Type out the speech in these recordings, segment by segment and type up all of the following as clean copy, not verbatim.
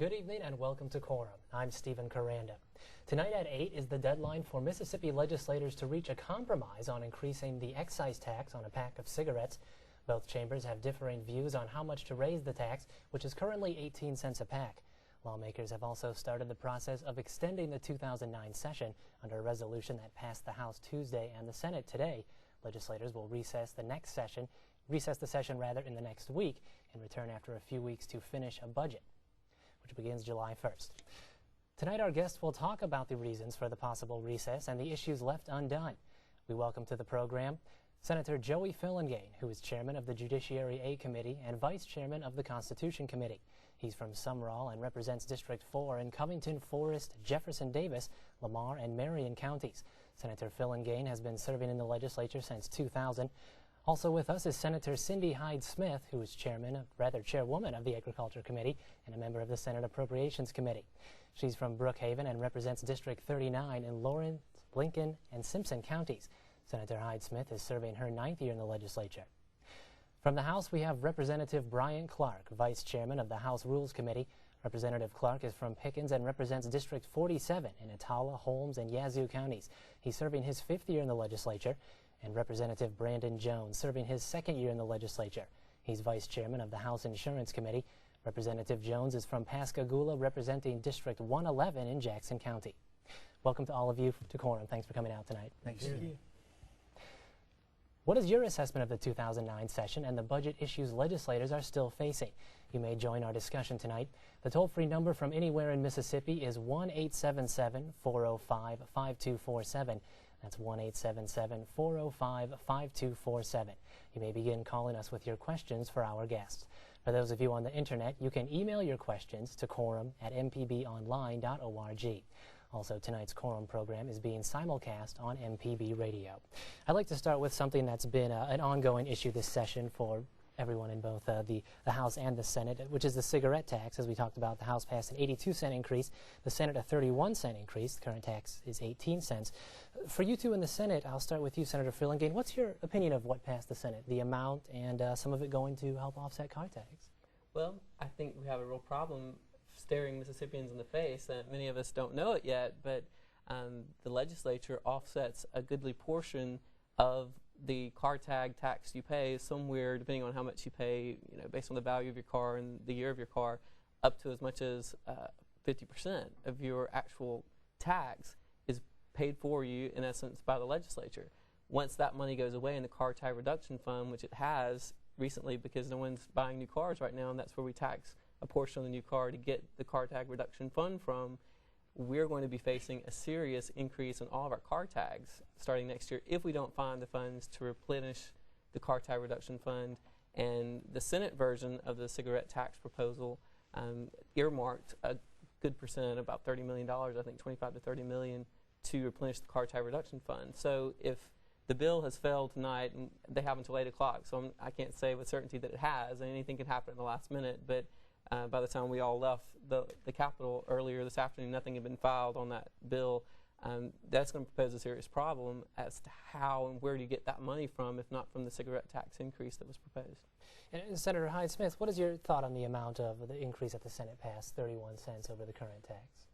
Good evening and welcome to Quorum. I'm Stephen Caranda. Tonight at 8 is the deadline for Mississippi legislators to reach a compromise on increasing the excise tax on a pack of cigarettes. Both chambers have differing views on how much to raise the tax, which is currently 18 cents a pack. Lawmakers have also started the process of extending the 2009 session under a resolution that passed the House Tuesday and the Senate today. Legislators will recess the session in the next week and return after a few weeks to finish a budget, which begins July 1st. Tonight our guests will talk about the reasons for the possible recess and the issues left undone. We welcome to the program Senator Joey Filligane, who is chairman of the Judiciary A Committee and vice chairman of the Constitution Committee. He's from Sumrall and represents District 4 in Covington, Forest, Jefferson Davis, Lamar, and Marion counties. Senator Filligane has been serving in the legislature since 2000. Also with us is Senator Cindy Hyde-Smith, who is chairwoman of the Agriculture Committee and a member of the Senate Appropriations Committee. She's from Brookhaven and represents District 39 in Lawrence, Lincoln, and Simpson counties. Senator Hyde-Smith is serving her 9th year in the legislature. From the House, we have Representative Bryant Clark, vice chairman of the House Rules Committee. Representative Clark is from Pickens and represents District 47 in Atala, Holmes, and Yazoo counties. He's serving his 5th year in the legislature. And Representative Brandon Jones, serving his 2nd year in the legislature. He's vice chairman of the House Insurance Committee. Representative Jones is from Pascagoula, representing District 111 in Jackson County. Welcome to all of you to Quorum. Thanks for coming out tonight. Thank you. What is your assessment of the 2009 session and the budget issues legislators are still facing? You may join our discussion tonight. The toll-free number from anywhere in Mississippi is 1-877-405-5247. That's 1-877-405-5247. You may begin calling us with your questions for our guests. For those of you on the internet, you can email your questions to quorum@mpbonline.org. Also, tonight's Quorum program is being simulcast on MPB Radio. I'd like to start with something that's been an ongoing issue this session for everyone in both the House and the Senate, which is the cigarette tax. As we talked about, the House passed an 82-cent increase, the Senate a 31-cent increase. The current tax is 18 cents. For you two in the Senate, I'll start with you, Senator Filligane. What's your opinion of what passed the Senate, the amount, and some of it going to help offset car tax? Well, I think we have a real problem staring Mississippians in the face. Many of us don't know it yet, but the legislature offsets a goodly portion of the car tag tax you pay, somewhere, depending on how much you pay, based on the value of your car and the year of your car, up to as much as 50% of your actual tax is paid for you, in essence, by the legislature. Once that money goes away in the car tag reduction fund, which it has recently because no one's buying new cars right now, and that's where we tax a portion of the new car to get the car tag reduction fund from, we're going to be facing a serious increase in all of our car tags starting next year if we don't find the funds to replenish the car tag reduction fund. And the Senate version of the cigarette tax proposal earmarked a good percent, about $30 million, I think 25 to 30 million, to replenish the car tag reduction fund. So if the bill has failed tonight, and they have until 8 o'clock, so I can't say with certainty that it has, and anything can happen in the last minute, but by the time we all left the Capitol earlier this afternoon, nothing had been filed on that bill. That's going to pose a serious problem as to how and where do you get that money from, if not from the cigarette tax increase that was proposed. And Senator Hyde-Smith, what is your thought on the amount of the increase that the Senate passed, 31 cents over the current tax?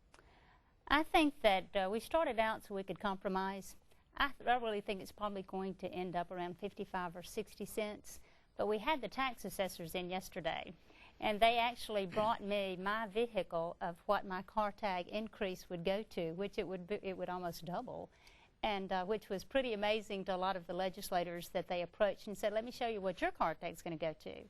I think that we started out so we could compromise. I really think it's probably going to end up around 55 or 60 cents. But we had the tax assessors in yesterday, and they actually brought me my vehicle of what my car tag increase would go to, which it would almost double, and which was pretty amazing to a lot of the legislators that they approached and said, let me show you what your car tag is going to go to.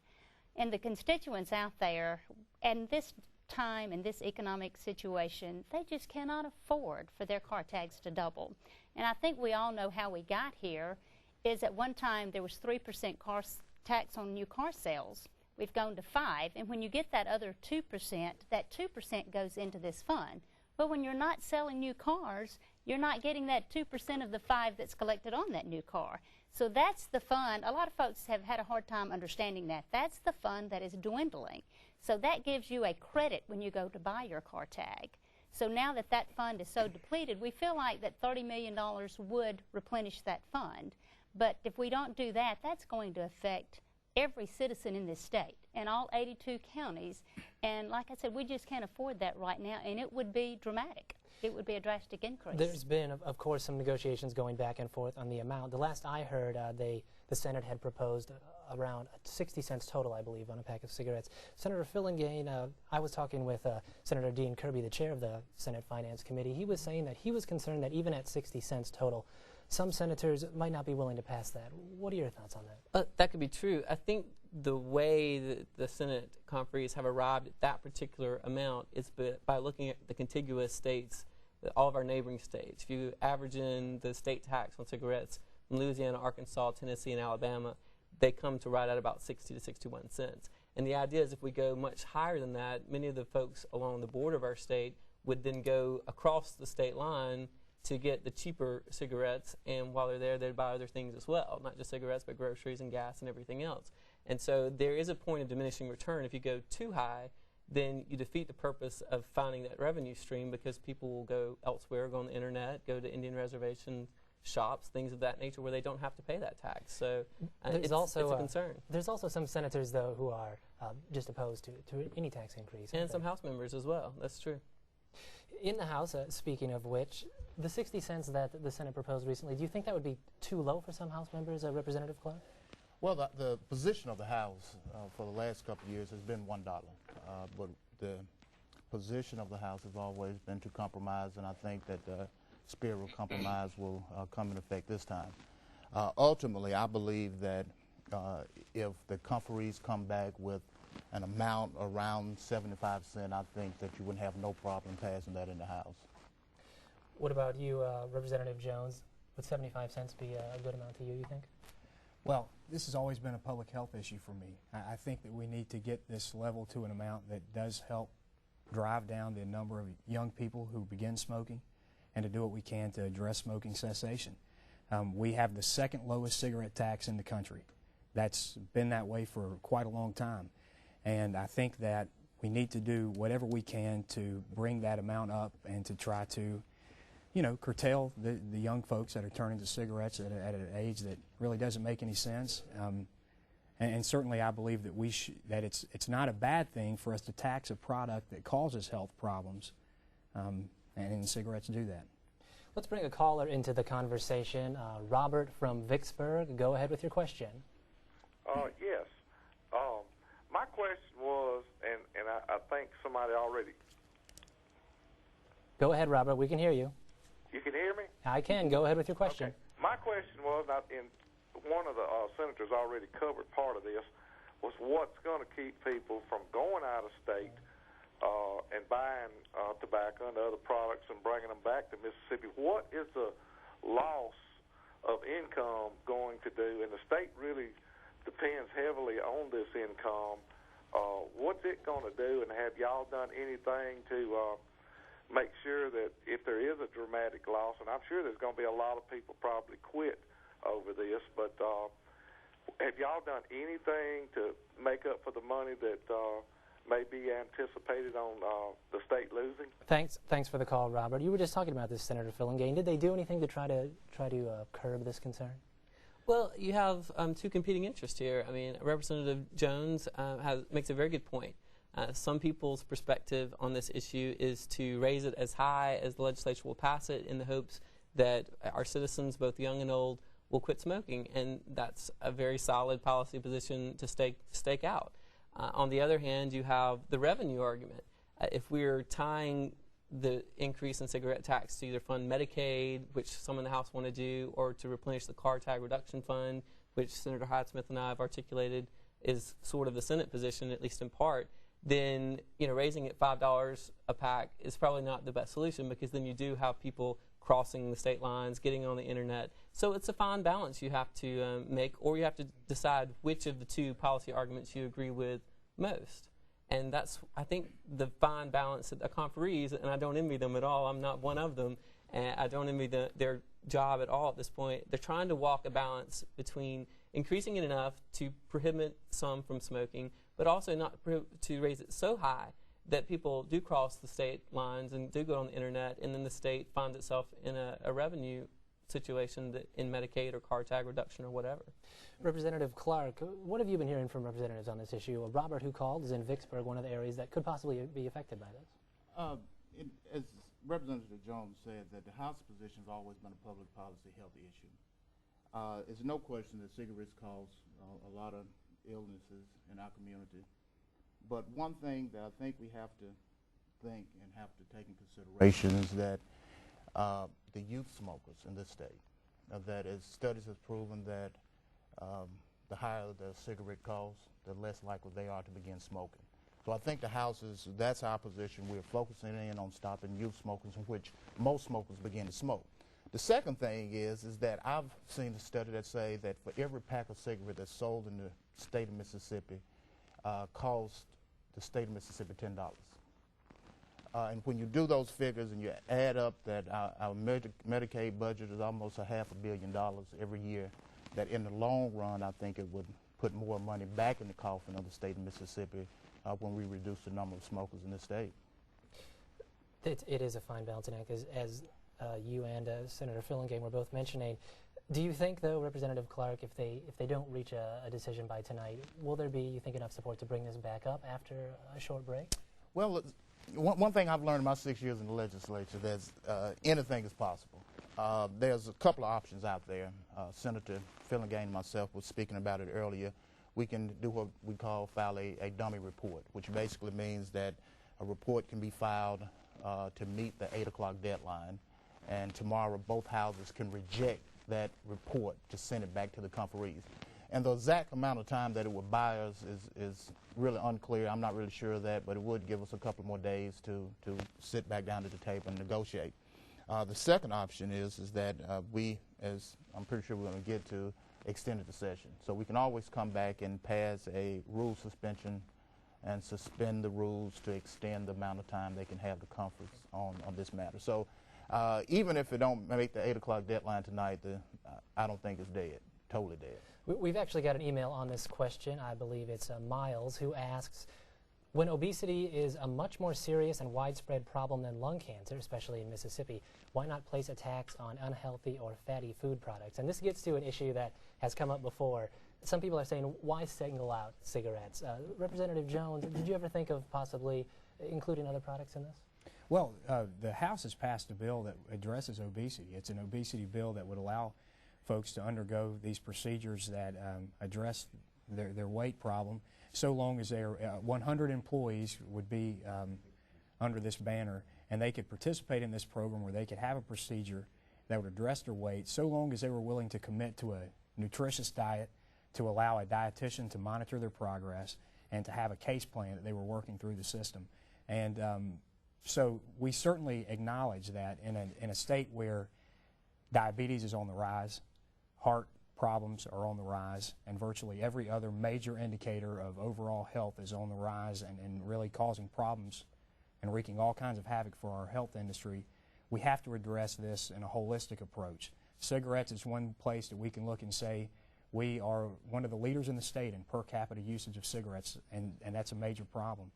And the constituents out there, and this time in this economic situation, they just cannot afford for their car tags to double. And I think we all know how we got here is at one time there was 3% car tax on new car sales. We've gone to 5%, and when you get that other 2%, that 2% goes into this fund. But when you're not selling new cars, you're not getting that 2% of the 5% that's collected on that new car. So that's the fund. A lot of folks have had a hard time understanding that. That's the fund that is dwindling. So that gives you a credit when you go to buy your car tag. So now that that fund is so depleted, we feel like that $30 million would replenish that fund. But if we don't do that, that's going to affect every citizen in this state and all 82 counties. And like I said, we just can't afford that right now, and it would be dramatic. It would be a drastic increase. There's been, of course, some negotiations going back and forth on the amount. The last I heard, the Senate had proposed around 60 cents total, I believe, on a pack of cigarettes. Senator Filligane, I was talking with Senator Dean Kirby, the chair of the Senate Finance Committee. He was saying that he was concerned that even at 60 cents total, some senators might not be willing to pass that. What are your thoughts on that? That could be true. I think the way that the Senate conferees have arrived at that particular amount is by looking at the contiguous states, all of our neighboring states. If you average in the state tax on cigarettes in Louisiana, Arkansas, Tennessee, and Alabama, they come to right at about 60 to 61 cents. And the idea is if we go much higher than that, many of the folks along the border of our state would then go across the state line to get the cheaper cigarettes, and while they're there, they'd buy other things as well, not just cigarettes, but groceries and gas and everything else. And so there is a point of diminishing return. If you go too high, then you defeat the purpose of finding that revenue stream, because people will go elsewhere, go on the internet, go to Indian reservation shops, things of that nature, where they don't have to pay that tax. So it's a concern. There's also some senators, though, who are just opposed to any tax increase. And some House members as well. That's true. In the House, speaking of which, the 60 cents that the Senate proposed recently, do you think that would be too low for some House members, Representative Clark? Well, the position of the House for the last couple of years has been $1, but the position of the House has always been to compromise, and I think that the spirit of compromise will come in effect this time. Ultimately, I believe that if the conferees come back with an amount around 75 cents, I think that you would have no problem passing that in the House. What about you, Representative Jones? Would 75 cents be a good amount to you, you think? Well, this has always been a public health issue for me. I think that we need to get this level to an amount that does help drive down the number of young people who begin smoking, and to do what we can to address smoking cessation. We have the second lowest cigarette tax in the country. That's been that way for quite a long time. And I think that we need to do whatever we can to bring that amount up and to try to, you know, curtail the young folks that are turning to cigarettes at an age that really doesn't make any sense. And certainly I believe that that it's not a bad thing for us to tax a product that causes health problems, and cigarettes do that. Let's bring a caller into the conversation. Robert from Vicksburg, go ahead with your question. Yes. My question was, and I think somebody already... Go ahead, Robert. We can hear you. You can hear me? I can. Go ahead with your question. Okay. My question was, one of the senators already covered part of this, was what's going to keep people from going out of state and buying tobacco and other products and bringing them back to Mississippi. What is the loss of income going to do? And the state really depends heavily on this income. What's it going to do, and have y'all done anything to make sure that if there is a dramatic loss, and I'm sure there's going to be a lot of people probably quit over this, but have y'all done anything to make up for the money that may be anticipated on the state losing? Thanks for the call, Robert. You were just talking about this, Senator Filligane. Did they do anything to try to curb this concern? Well, you have two competing interests here. I mean, Representative Jones makes a very good point. Some people's perspective on this issue is to raise it as high as the legislature will pass it, in the hopes that our citizens, both young and old, will quit smoking, and that's a very solid policy position to stake out. On the other hand, you have the revenue argument. If we're tying the increase in cigarette tax to either fund Medicaid, which some in the House want to do, or to replenish the car tag reduction fund, which Senator Hyde-Smith and I have articulated is sort of the Senate position, at least in part, then raising it $5 a pack is probably not the best solution, because then you do have people crossing the state lines, getting on the internet. So it's a fine balance you have to make, or you have to decide which of the two policy arguments you agree with most. And that's, I think, the fine balance that the conferees, and I don't envy them at all, I'm not one of them, and I don't envy their job at all at this point. They're trying to walk a balance between increasing it enough to prohibit some from smoking, but also not to raise it so high that people do cross the state lines and do go on the internet, and then the state finds itself in a revenue situation in Medicaid or car tag reduction or whatever. Representative Clark, what have you been hearing from representatives on this issue? Robert, who called, is in Vicksburg, one of the areas that could possibly be affected by this. As Representative Jones said, that the House position has always been a public policy health issue. It's no question that cigarettes cause a lot of illnesses in our community. But one thing that I think we have to think and have to take in consideration is that the youth smokers in this state, that as studies have proven that the higher the cigarette costs, the less likely they are to begin smoking. So I think the House that's our position. We're focusing in on stopping youth smokers, in which most smokers begin to smoke. The second thing is that I've seen a study that say that for every pack of cigarette that's sold in the state of Mississippi, costs the state of Mississippi $10. And when you do those figures and you add up that our Medicaid budget is almost $500 million every year, that in the long run, I think it would put more money back in the coffin of the state of Mississippi when we reduce the number of smokers in this state. It is a fine balancing act, as you and Senator Filligane were both mentioning. Do you think, though, Representative Clark, if they don't reach a decision by tonight, will there be, you think, enough support to bring this back up after a short break? Well, one thing I've learned in my 6 years in the legislature, there's anything is possible. There's a couple of options out there. Senator Filligane and myself were speaking about it earlier. We can do what we call file a dummy report, which basically means that a report can be filed to meet the 8 o'clock deadline, and tomorrow both houses can reject that report to send it back to the conferees. And the exact amount of time that it would buy us is really unclear. I'm not really sure of that, but it would give us a couple more days to sit back down at the table and negotiate. The second option is that we, as I'm pretty sure we're going to get to, extended the session. So we can always come back and pass a rule suspension and suspend the rules to extend the amount of time they can have the conference on this matter. So even if it don't make the 8 o'clock deadline tonight, I don't think it's dead, totally dead. We've actually got an email on this question. I believe it's Miles, who asks, when obesity is a much more serious and widespread problem than lung cancer, especially in Mississippi, why not place a tax on unhealthy or fatty food products? And this gets to an issue that has come up before. Some people are saying, why single out cigarettes? Representative Jones, did you ever think of possibly including other products in this? Well, the House has passed a bill that addresses obesity. It's an obesity bill that would allow folks to undergo these procedures that address their weight problem, so long as they're 100 employees would be under this banner, and they could participate in this program where they could have a procedure that would address their weight, so long as they were willing to commit to a nutritious diet, to allow a dietitian to monitor their progress, and to have a case plan that they were working through the system. And so we certainly acknowledge that in a state where diabetes is on the rise, heart problems are on the rise, and virtually every other major indicator of overall health is on the rise and really causing problems and wreaking all kinds of havoc for our health industry, we have to address this in a holistic approach. Cigarettes is one place that we can look and say we are one of the leaders in the state in per capita usage of cigarettes, and that's a major problem.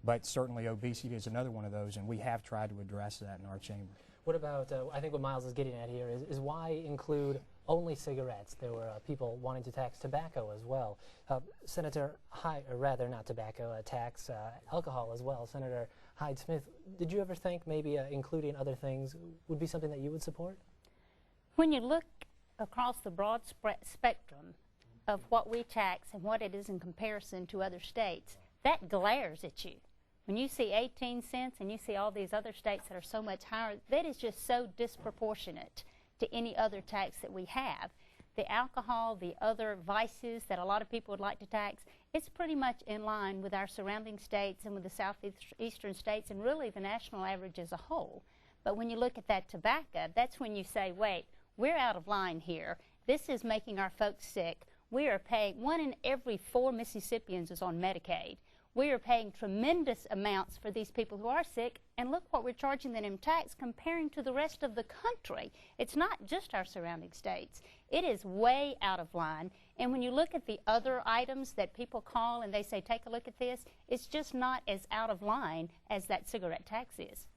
But certainly obesity is another one of those, and we have tried to address that in our chamber. What about, I think what Miles is getting at here is why include only cigarettes? There were people wanting to tax tobacco as well. Senator Hyde, or rather not tobacco, tax alcohol as well. Senator Hyde-Smith, did you ever think maybe including other things would be something that you would support? When you look across the broad spectrum of what we tax and what it is in comparison to other states, that glares at you. When you see 18 cents and you see all these other states that are so much higher, that is just so disproportionate to any other tax that we have. The alcohol, the other vices that a lot of people would like to tax, it's pretty much in line with our surrounding states and with the southeastern states and really the national average as a whole. But when you look at that tobacco, that's when you say, wait, we're out of line here. This is making our folks sick. We are paying, 1 in every 4 Mississippians is on Medicaid. We are paying tremendous amounts for these people who are sick, and look what we're charging them in tax comparing to the rest of the country. It's not just our surrounding states. It is way out of line, and when you look at the other items that people call and they say, take a look at this, it's just not as out of line as that cigarette tax is.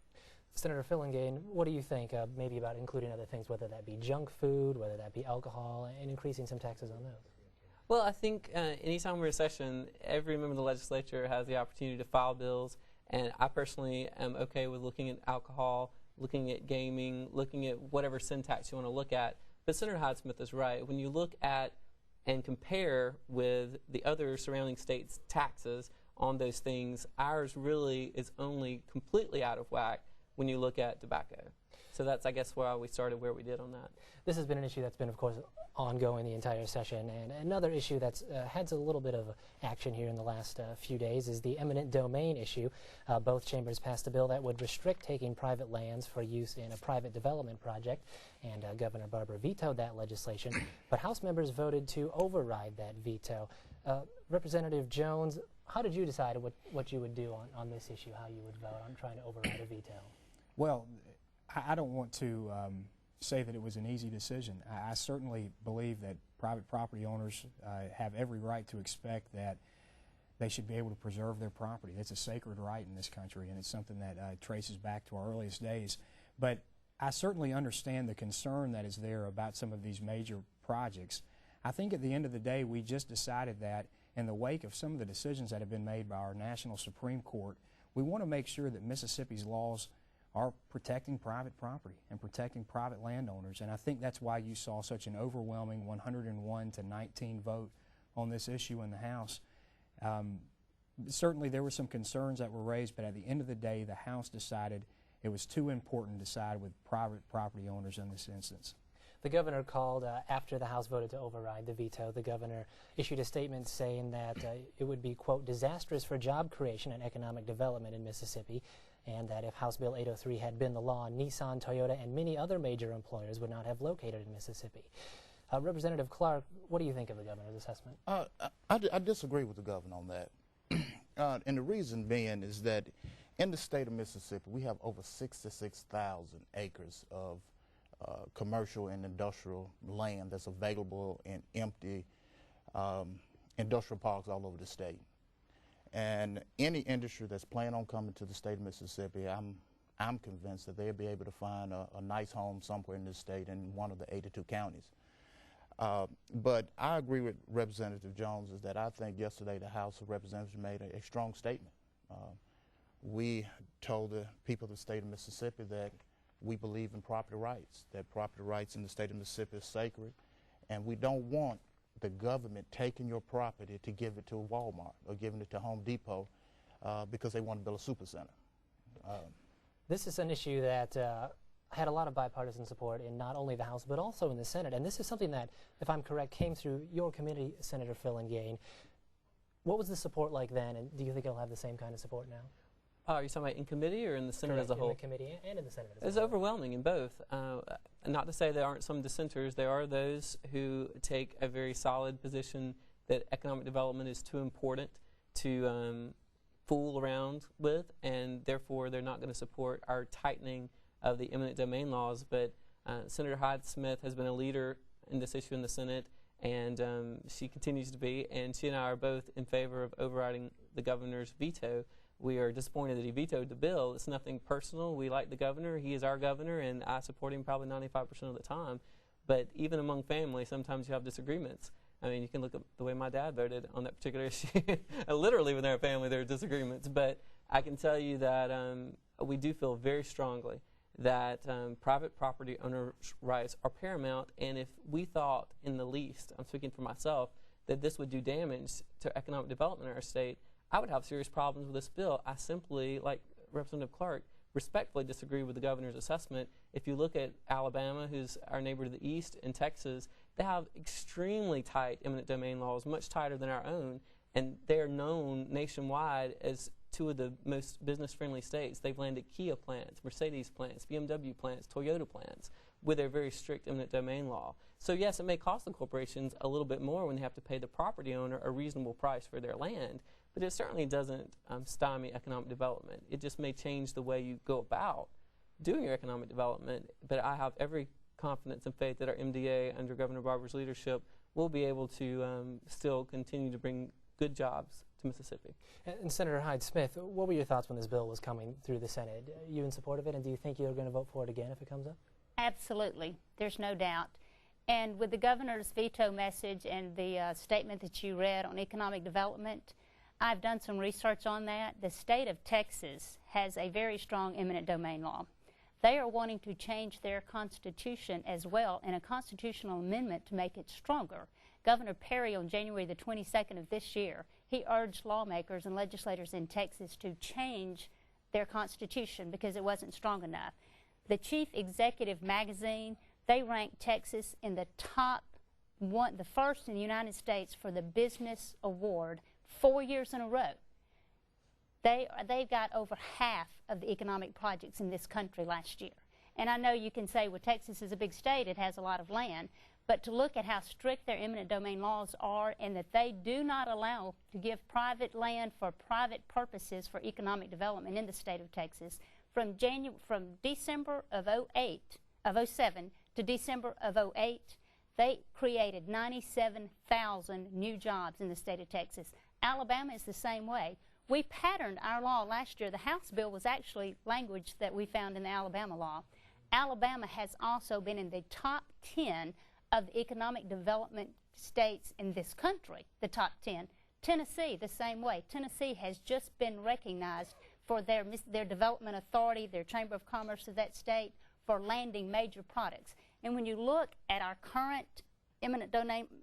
Senator Filligane, what do you think maybe about including other things, whether that be junk food, whether that be alcohol, and increasing some taxes on those? Well, I think anytime we're in session, every member of the legislature has the opportunity to file bills, and I personally am okay with looking at alcohol, looking at gaming, looking at whatever syntax you want to look at. But Senator Hyde-Smith is right. When you look at and compare with the other surrounding states' taxes on those things, ours really is only completely out of whack when you look at tobacco. So that's, I guess, why we started where we did on that. This has been an issue that's been, of course, ongoing the entire session. And another issue that's had a little bit of action here in the last few days is the eminent domain issue. Both chambers passed a bill that would restrict taking private lands for use in a private development project, and Governor Barbour vetoed that legislation. But House members voted to override that veto. Representative Jones, how did you decide what you would do on this issue, how you would vote on trying to override a veto? Well, I don't want to say that it was an easy decision. I certainly believe that private property owners have every right to expect that they should be able to preserve their property. It's a sacred right in this country, and it's something that traces back to our earliest days. But I certainly understand the concern that is there about some of these major projects. I think at the end of the day, we just decided that in the wake of some of the decisions that have been made by our national Supreme Court, we want to make sure that Mississippi's laws are protecting private property and protecting private landowners. And I think that's why you saw such an overwhelming 101-19 vote on this issue in the House. Certainly there were some concerns that were raised, but at the end of the day, the House decided it was too important to side with private property owners in this instance. The governor called, after the House voted to override the veto, the governor issued a statement saying that it would be, quote, disastrous for job creation and economic development in Mississippi, and that if House Bill 803 had been the law, Nissan, Toyota, and many other major employers would not have located in Mississippi. Representative Clark, what do you think of the governor's assessment? I disagree with the governor on that. And the reason being is that in the state of Mississippi, we have over 66,000 acres of commercial and industrial land that's available in empty industrial parks all over the state. And any industry that's planning on coming to the state of Mississippi, I'm convinced that they'll be able to find a nice home somewhere in this state in one of the 82 counties. But I agree with Representative Jones is that I think yesterday the House of Representatives made a strong statement. We told the people of the state of Mississippi that we believe in property rights, that property rights in the state of Mississippi is sacred, and we don't want the government taking your property to give it to Walmart or giving it to Home Depot because they want to build a supercenter. This is an issue that had a lot of bipartisan support in not only the House but also in the Senate, and this is something that, if I'm correct, came through your committee, Senator Filligane. What was the support like then, and do you think it'll have the same kind of support now? Are you talking about in committee or in the Senate as a whole? In the committee and in the Senate as a whole. It's overwhelming in both. Not to say there aren't some dissenters. There are those who take a very solid position that economic development is too important to fool around with, and therefore they're not going to support our tightening of the eminent domain laws. But Senator Hyde-Smith has been a leader in this issue in the Senate, and she continues to be, and she and I are both in favor of overriding the governor's veto. We are disappointed that he vetoed the bill. It's nothing personal. We like the governor. He is our governor, and I support him probably 95% of the time. But even among family, sometimes you have disagreements. I mean, you can look at the way my dad voted on that particular issue. Literally, within our family, there are disagreements. But I can tell you that we do feel very strongly that private property owner rights are paramount. And if we thought in the least, I'm speaking for myself, that this would do damage to economic development in our state, I would have serious problems with this bill. I simply, like Representative Clark, respectfully disagree with the governor's assessment. If you look at Alabama, who's our neighbor to the east, and Texas, they have extremely tight eminent domain laws, much tighter than our own, and they are known nationwide as two of the most business-friendly states. They've landed Kia plants, Mercedes plants, BMW plants, Toyota plants, with their very strict eminent domain law. So yes, it may cost the corporations a little bit more when they have to pay the property owner a reasonable price for their land, but it certainly doesn't stymie economic development. It just may change the way you go about doing your economic development, but I have every confidence and faith that our MDA, under Governor Barbour's leadership, will be able to still continue to bring good jobs to to Mississippi. And Senator Hyde-Smith, what were your thoughts when this bill was coming through the Senate? Are you in support of it, and do you think you're going to vote for it again if it comes up? Absolutely. There's no doubt. And with the governor's veto message and the statement that you read on economic development, I've done some research on that. The state of Texas has a very strong eminent domain law. They are wanting to change their constitution as well in a constitutional amendment to make it stronger. Governor Perry, on January the 22nd of this year, he urged lawmakers and legislators in Texas to change their constitution because it wasn't strong enough. The Chief Executive magazine, they ranked Texas in the top one, the first in the United States for the Business Award 4 years in a row. They've got over half of the economic projects in this country last year. And I know you can say, well, Texas is a big state, it has a lot of land, but to look at how strict their eminent domain laws are and that they do not allow to give private land for private purposes for economic development in the state of Texas, from December of 07 to December of 08, they created 97,000 new jobs in the state of Texas. Alabama is the same way. We patterned our law last year. The House bill was actually language that we found in the Alabama law. Alabama has also been in the top 10 of the economic development states in this country, the top 10. Tennessee, the same way. Tennessee has just been recognized for their development authority, their Chamber of Commerce of that state, for landing major products. And when you look at our current eminent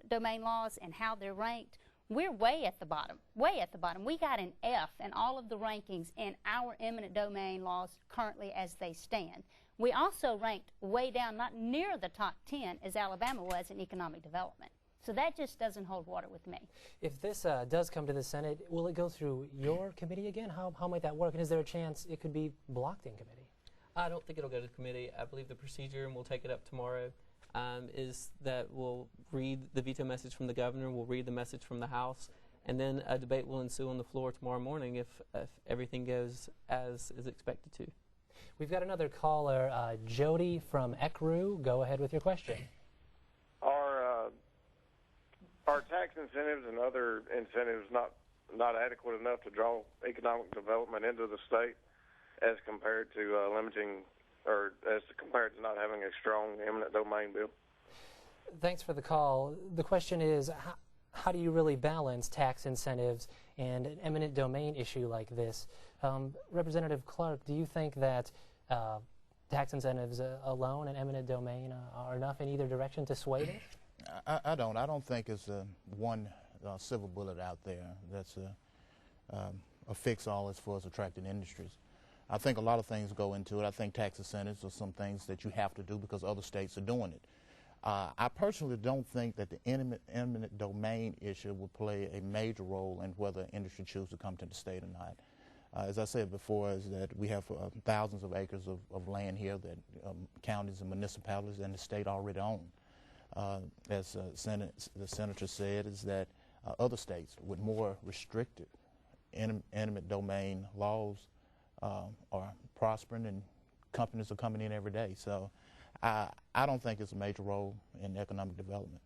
domain laws and how they're ranked, we're way at the bottom, way at the bottom. We got an F in all of the rankings in our eminent domain laws currently as they stand. We also ranked way down, not near the top 10 as Alabama was in economic development. So that just doesn't hold water with me. If this does come to the Senate, will it go through your committee again? How might that work? And is there a chance it could be blocked in committee? I don't think it'll go to committee. I believe the procedure, and we'll take it up tomorrow, is that we'll read the veto message from the governor, we'll read the message from the House, and then a debate will ensue on the floor tomorrow morning if everything goes as is expected to. We've got another caller, Jody from Ecru. Go ahead with your question. Are tax incentives and other incentives not adequate enough to draw economic development into the state as compared to limiting, or as compared to not having a strong eminent domain bill? Thanks for the call. The question is, how do you really balance tax incentives and an eminent domain issue like this? Representative Clark, do you think that tax incentives alone and eminent domain are enough in either direction to sway this? I don't. I don't think it's one silver bullet out there that's a fix-all as far as attracting industries. I think a lot of things go into it. I think tax incentives are some things that you have to do because other states are doing it. I personally don't think that the eminent domain issue will play a major role in whether industry chooses to come to the state or not. As I said before, is that we have thousands of acres of land here that counties and municipalities and the state already own. As the senator said, is that other states with more restrictive eminent domain laws are prospering and companies are coming in every day. So I don't think it's a major role in economic development.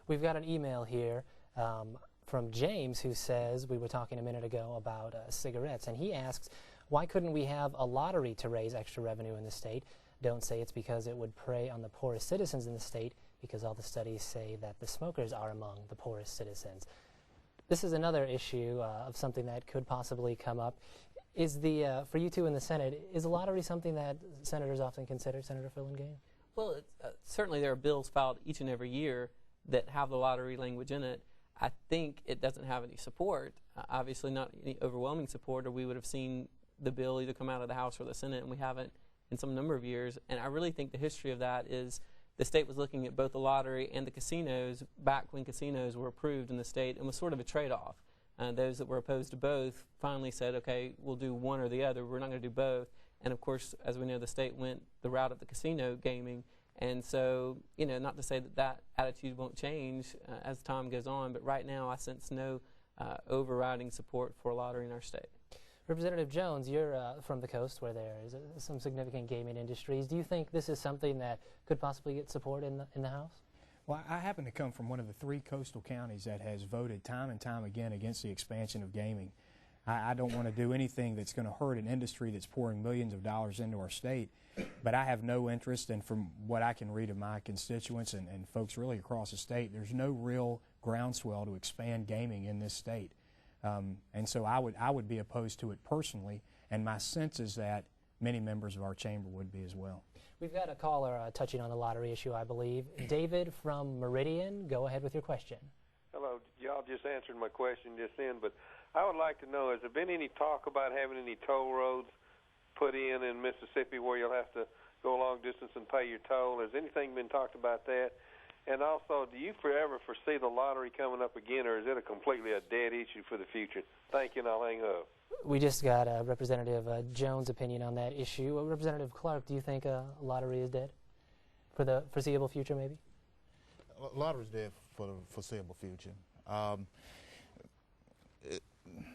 We've got an email here from James who says, we were talking a minute ago about cigarettes, and he asks, why couldn't we have a lottery to raise extra revenue in the state? Don't say it's because it would prey on the poorest citizens in the state, because all the studies say that the smokers are among the poorest citizens. This is another issue of something that could possibly come up. Is for you two in the Senate, is a lottery something that senators often consider, Senator Filligane? Well, certainly there are bills filed each and every year that have the lottery language in it. I think it doesn't have any support, obviously not any overwhelming support, or we would have seen the bill either come out of the House or the Senate, and we haven't in some number of years. And I really think the history of that is the state was looking at both the lottery and the casinos back when casinos were approved in the state, and was sort of a trade-off. Those that were opposed to both finally said, okay, we'll do one or the other. We're not going to do both. And, of course, as we know, the state went the route of the casino gaming. And so, you know, not to say that that attitude won't change as time goes on, but right now I sense no overriding support for a lottery in our state. Representative Jones, you're from the coast where there is some significant gaming industries. Do you think this is something that could possibly get support in the House? Well, I happen to come from one of the 3 coastal counties that has voted time and time again against the expansion of gaming. I don't want to do anything that's going to hurt an industry that's pouring millions of dollars into our state, but I have no interest, and from what I can read of my constituents and folks really across the state, there's no real groundswell to expand gaming in this state. And so I would be opposed to it personally, and my sense is that many members of our chamber would be as well. We've got a caller touching on the lottery issue, I believe. David from Meridian, go ahead with your question. Hello. Y'all just answered my question just then, but I would like to know, has there been any talk about having any toll roads put in Mississippi where you'll have to go a long distance and pay your toll? Has anything been talked about that? And also, do you forever foresee the lottery coming up again, or is it completely a dead issue for the future? Thank you, and I'll hang up. We just got Representative Jones' opinion on that issue. Representative Clark, do you think a lottery is dead for the foreseeable future, maybe? Lottery is dead for the foreseeable future.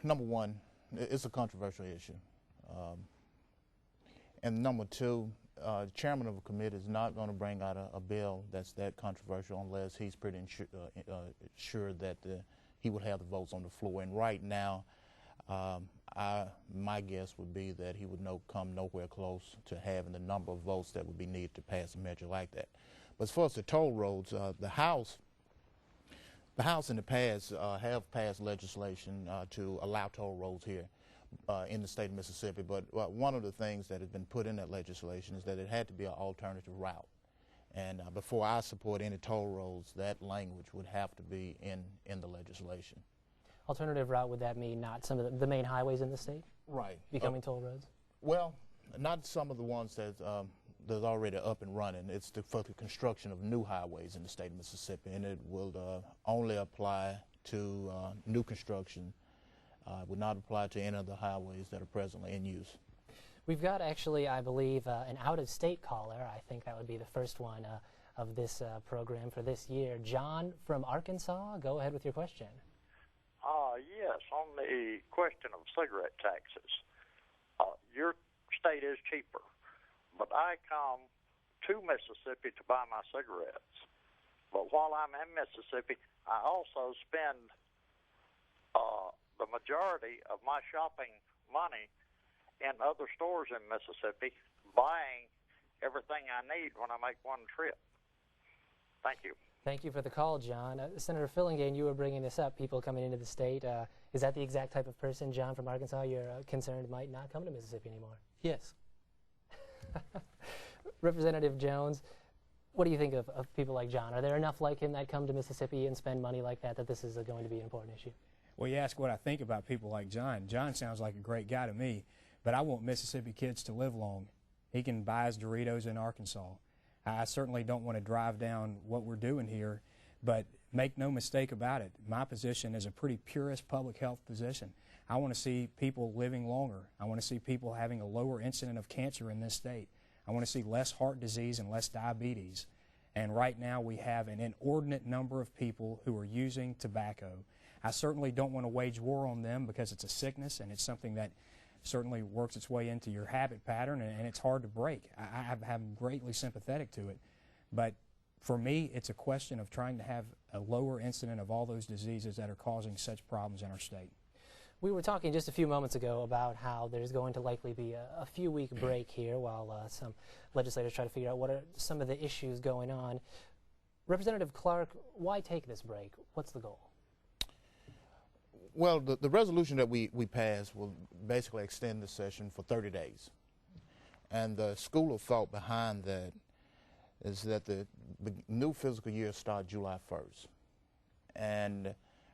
Number one, it's a controversial issue. And number two, the chairman of the committee is not going to bring out a bill that's that controversial unless he's pretty sure that he would have the votes on the floor. And right now, my guess would be that he would come nowhere close to having the number of votes that would be needed to pass a measure like that. But as far as the toll roads, the House in the past have passed legislation to allow toll roads here in the state of Mississippi. But one of the things that has been put in that legislation is that it had to be an alternative route. And before I support any toll roads, that language would have to be in the legislation. Alternative route, would that mean not some of the main highways in the state? Right. Becoming toll roads? Well, not some of the ones that's already up and running. It's for the construction of new highways in the state of Mississippi, and it will only apply to new construction. Would not apply to any of the highways that are presently in use. We've got actually, I believe, an out-of-state caller. I think that would be the first one of this program for this year. John from Arkansas, go ahead with your question. Yes, on the question of cigarette taxes. Your state is cheaper, but I come to Mississippi to buy my cigarettes. But while I'm in Mississippi, I also spend the majority of my shopping money in other stores in Mississippi, buying everything I need when I make one trip. Thank you. Thank you for the call, John. Senator Filligane, you were bringing this up, people coming into the state. Is that the exact type of person, John from Arkansas, you're concerned might not come to Mississippi anymore? Yes. Representative Jones, what do you think of people like John? Are there enough like him that come to Mississippi and spend money like that this is going to be an important issue? Well, you ask what I think about people like John. John sounds like a great guy to me, but I want Mississippi kids to live long. He can buy his Doritos in Arkansas. I certainly don't want to drive down what we're doing here, but make no mistake about it, my position is a pretty purist public health position. I want to see people living longer. I want to see people having a lower incidence of cancer in this state. I want to see less heart disease and less diabetes. And right now we have an inordinate number of people who are using tobacco. I certainly don't want to wage war on them because it's a sickness and it's something that certainly works its way into your habit pattern, and it's hard to break. I'm greatly sympathetic to it. But for me, it's a question of trying to have a lower incidence of all those diseases that are causing such problems in our state. We were talking just a few moments ago about how there's going to likely be a few-week break here while some legislators try to figure out what are some of the issues going on. Representative Clark, why take this break? What's the goal? Well, the resolution that we passed will basically extend the session for 30 days. And the school of thought behind that is that the new fiscal year starts July 1st. And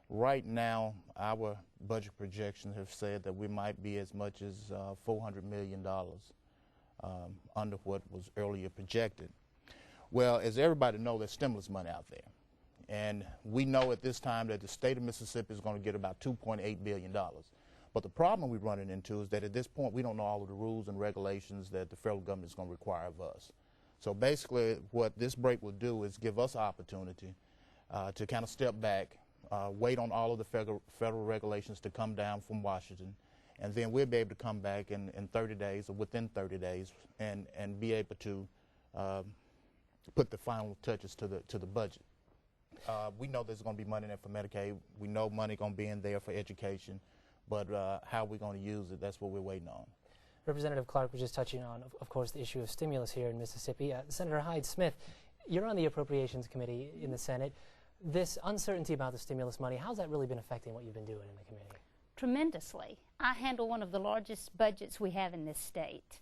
right now, our budget projections have said that we might be as much as $400 million under what was earlier projected. Well, as everybody knows, there's stimulus money out there. And we know at this time that the state of Mississippi is going to get about $2.8 billion. But the problem we're running into is that at this point we don't know all of the rules and regulations that the federal government is going to require of us. So basically what this break will do is give us opportunity to kind of step back, wait on all of the federal regulations to come down from Washington, and then we'll be able to come back in 30 days or within 30 days and be able to put the final touches to the budget. We know there's going to be money in there for Medicaid. We know money going to be in there for education, but how we're going to use it, that's what we're waiting on. Representative Clark was just touching on, of course, the issue of stimulus here in Mississippi. Senator Hyde-Smith, you're on the Appropriations Committee in the Senate. This uncertainty about the stimulus money, how's that really been affecting what you've been doing in the committee? Tremendously. I handle one of the largest budgets we have in this state.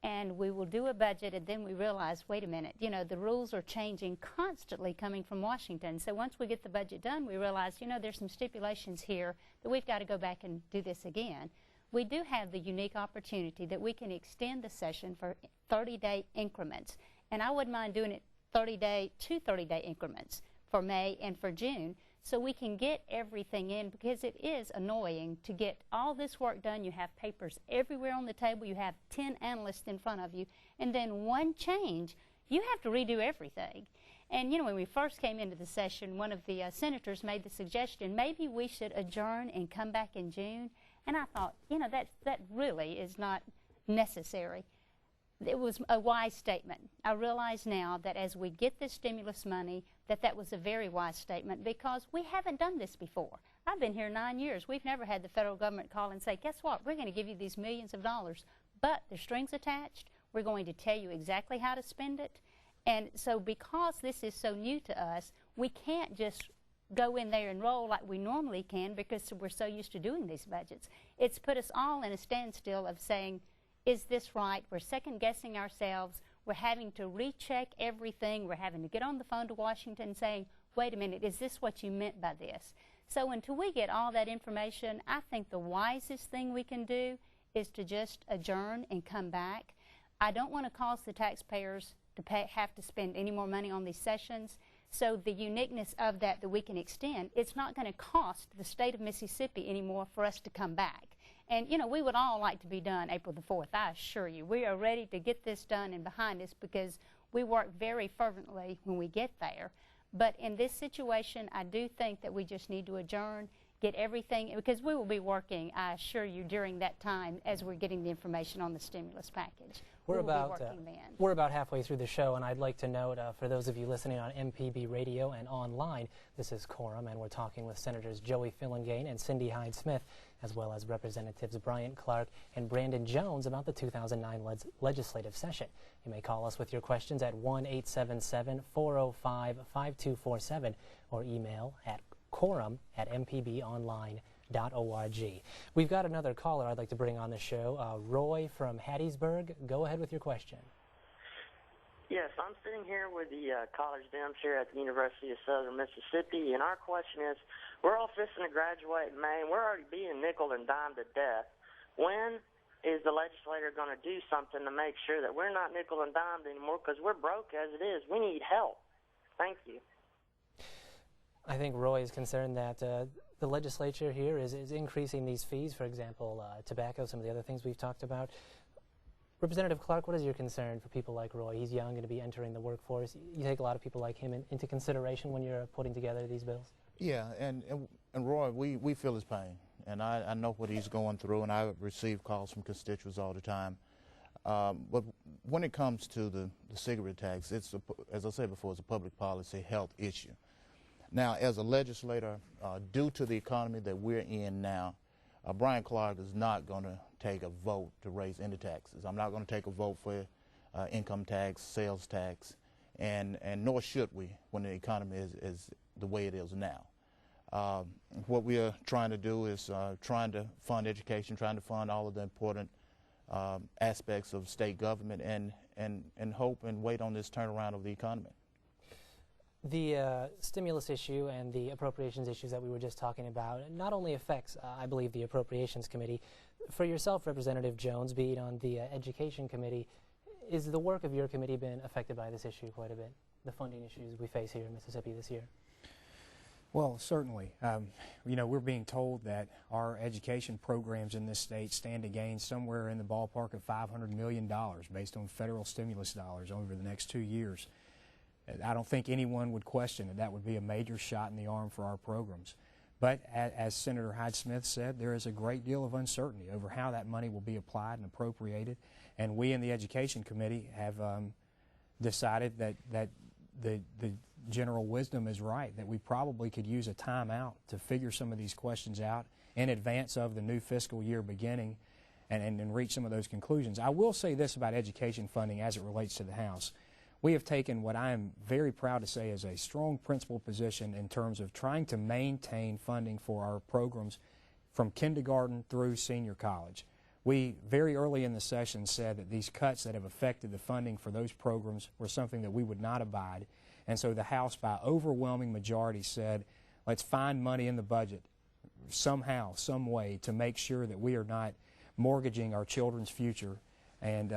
And we will do a budget, and then we realize, wait a minute, you know, the rules are changing constantly coming from Washington. So once we get the budget done, we realize, you know, there's some stipulations here that we've got to go back and do this again. We do have the unique opportunity that we can extend the session for 30-day increments. And I wouldn't mind doing it 30-day increments for May and for June, so we can get everything in, because it is annoying to get all this work done. You have papers everywhere on the table. You have 10 analysts in front of you, and then one change, you have to redo everything. And, you know, when we first came into the session, one of the senators made the suggestion, maybe we should adjourn and come back in June. And I thought, you know, that really is not necessary. It was a wise statement. I realize now that as we get this stimulus money, that was a very wise statement, because we haven't done this before. I've been here 9 years. We've never had the federal government call and say, guess what, we're going to give you these millions of dollars, but there's strings attached. We're going to tell you exactly how to spend it. And so because this is so new to us, we can't just go in there and roll like we normally can, because we're so used to doing these budgets. It's put us all in a standstill of saying, is this right? We're second-guessing ourselves. We're having to recheck everything. We're having to get on the phone to Washington saying, wait a minute, is this what you meant by this? So until we get all that information, I think the wisest thing we can do is to just adjourn and come back. I don't want to cause the taxpayers to have to spend any more money on these sessions. So the uniqueness of that we can extend, it's not going to cost the state of Mississippi anymore for us to come back. And, you know, we would all like to be done April the 4th, I assure you. We are ready to get this done and behind us, because we work very fervently when we get there. But in this situation, I do think that we just need to adjourn, get everything, because we will be working, I assure you, during that time as we're getting the information on the stimulus package. We're about halfway through the show, and I'd like to note, for those of you listening on MPB radio and online, this is Quorum, and we're talking with Senators Joey Filligane and Cindy Hyde-Smith, as well as Representatives Bryant, Clark, and Brandon Jones about the 2009 legislative session. You may call us with your questions at 1-877-405-5247 or email at quorum@mpbonline.org. We've got another caller I'd like to bring on the show, Roy from Hattiesburg. Go ahead with your question. Yes, I'm sitting here with the college Dems here at the University of Southern Mississippi, and our question is, we're all fixing to graduate in May, and we're already being nickel and dimed to death. When is the legislator going to do something to make sure that we're not nickel and dimed anymore, because we're broke as it is? We need help. Thank you. I think Roy is concerned that the legislature here is increasing these fees, for example, tobacco, some of the other things we've talked about. Representative Clark, what is your concern for people like Roy? He's young, going to be entering the workforce. You take a lot of people like him into consideration when you're putting together these bills? Yeah, and Roy, we feel his pain, and I know what he's going through, and I receive calls from constituents all the time. But when it comes to the cigarette tax, it's as I said before, it's a public policy health issue. Now, as a legislator, due to the economy that we're in now, Brian Clark is not going to take a vote to raise any taxes. I'm not going to take a vote for income tax, sales tax, and nor should we when the economy is the way it is now. What we are trying to do is trying to fund education, trying to fund all of the important aspects of state government, and hope and wait on this turnaround of the economy. The stimulus issue and the appropriations issues that we were just talking about not only affects, I believe, the Appropriations Committee. For yourself, Representative Jones, being on the Education Committee, is the work of your committee been affected by this issue quite a bit, the funding issues we face here in Mississippi this year? Well, certainly. You know, we're being told that our education programs in this state stand to gain somewhere in the ballpark of $500 million based on federal stimulus dollars over the next 2 years. I don't think anyone would question that would be a major shot in the arm for our programs. But as Senator Hyde-Smith said, there is a great deal of uncertainty over how that money will be applied and appropriated. And we in the Education Committee have decided that the general wisdom is right, that we probably could use a timeout to figure some of these questions out in advance of the new fiscal year beginning and reach some of those conclusions. I will say this about education funding as it relates to the House. We have taken what I am very proud to say is a strong principled position in terms of trying to maintain funding for our programs from kindergarten through senior college. We, very early in the session, said that these cuts that have affected the funding for those programs were something that we would not abide. And so the House, by overwhelming majority, said, let's find money in the budget somehow, some way, to make sure that we are not mortgaging our children's future and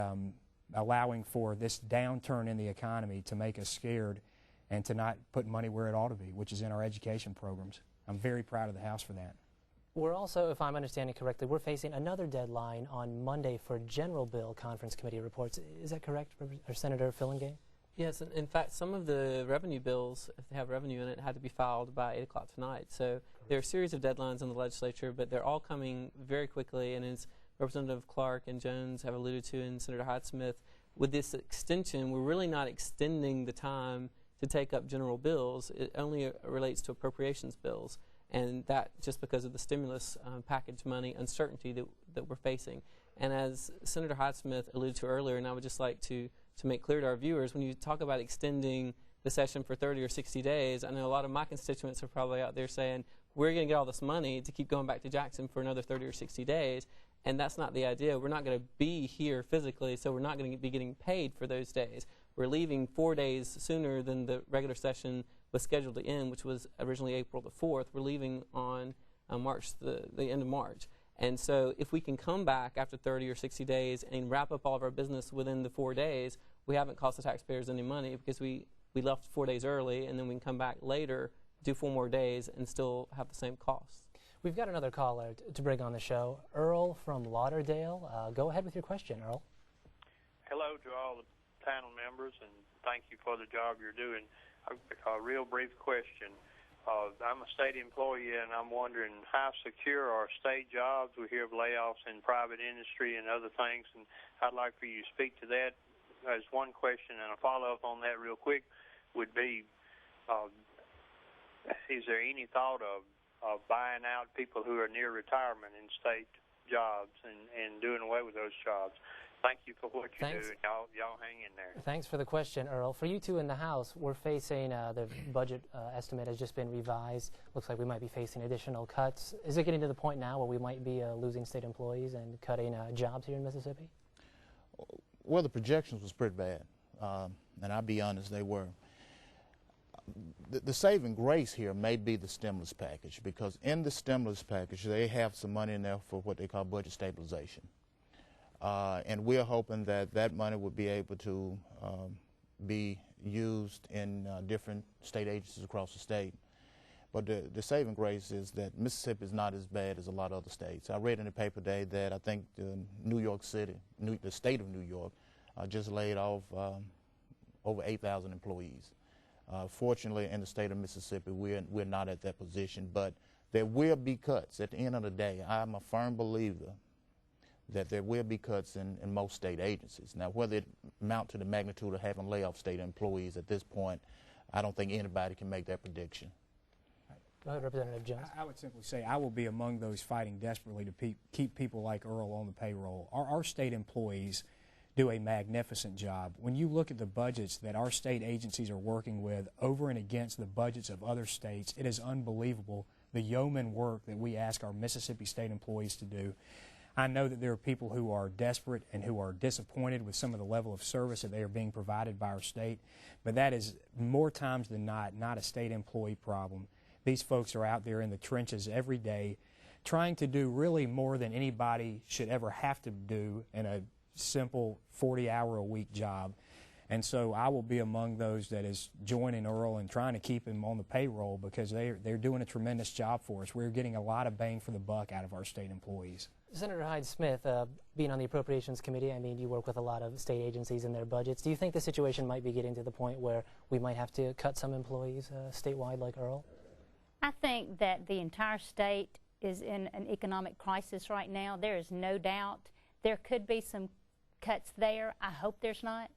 allowing for this downturn in the economy to make us scared and to not put money where it ought to be, which is in our education programs. I'm very proud of the House for that. We're also, if I'm understanding correctly, we're facing another deadline on Monday for general bill conference committee reports. Is that correct, Senator Filligane? Yes, and in fact, some of the revenue bills, if they have revenue in it, had to be filed by 8 o'clock tonight. So there are a series of deadlines in the legislature, but they're all coming very quickly. And as Representative Clark and Jones have alluded to, and Senator Hyde-Smith, with this extension, we're really not extending the time to take up general bills. It only relates to appropriations bills, and that just because of the stimulus package money uncertainty that we're facing. And as Senator Hyde-Smith alluded to earlier, and I would just like to make clear to our viewers, when you talk about extending the session for 30 or 60 days, I know a lot of my constituents are probably out there saying, we're going to get all this money to keep going back to Jackson for another 30 or 60 days, and that's not the idea. We're not going to be here physically, so we're not going to be getting paid for those days. We're leaving 4 days sooner than the regular session was scheduled to end, which was originally April the 4th. We're leaving on March, the end of March. And so if we can come back after 30 or 60 days and wrap up all of our business within the 4 days, we haven't cost the taxpayers any money because we left 4 days early, and then we can come back later, do 4 more days, and still have the same costs. We've got another caller to bring on the show. Earl from Lauderdale. Go ahead with your question, Earl. Hello to all the panel members, and thank you for the job you're doing. A real brief question. I'm a state employee, and I'm wondering how secure are state jobs? We hear of layoffs in private industry and other things, and I'd like for you to speak to that as one question, and a follow-up on that real quick would be, is there any thought of buying out people who are near retirement in state jobs and doing away with those jobs? Thank you for what you do, and y'all hang in there. Thanks for the question, Earl. For you two in the House, we're facing the budget estimate has just been revised. Looks like we might be facing additional cuts. Is it getting to the point now where we might be losing state employees and cutting jobs here in Mississippi? Well, the projections was pretty bad, and I'll be honest, they were. The saving grace here may be the stimulus package, because in the stimulus package they have some money in there for what they call budget stabilization. And we're hoping that that money would be able to be used in different state agencies across the state. But the saving grace is that Mississippi is not as bad as a lot of other states. I read in the paper today that I think New York City, the state of New York, just laid off over 8,000 employees. Fortunately, in the state of Mississippi, we're not at that position, but there will be cuts. At the end of the day, I'm a firm believer that there will be cuts in most state agencies. Now, whether it amount to the magnitude of having layoff state employees at this point, I don't think anybody can make that prediction. Go ahead, Representative Jones. I would simply say I will be among those fighting desperately to keep people like Earl on the payroll. Our state employees do a magnificent job. When you look at the budgets that our state agencies are working with over and against the budgets of other states, it is unbelievable the yeoman work that we ask our Mississippi state employees to do. I know that there are people who are desperate and who are disappointed with some of the level of service that they are being provided by our state, but that is more times than not a state employee problem. These folks are out there in the trenches every day trying to do really more than anybody should ever have to do in a simple 40-hour-a-week job. And so I will be among those that is joining Earl and trying to keep him on the payroll, because they're doing a tremendous job for us. We're getting a lot of bang for the buck out of our state employees. Senator Hyde-Smith, being on the Appropriations Committee, I mean, you work with a lot of state agencies and their budgets. Do you think the situation might be getting to the point where we might have to cut some employees statewide like Earl? I think that the entire state is in an economic crisis right now. There is no doubt there could be some cuts there. I hope there's not.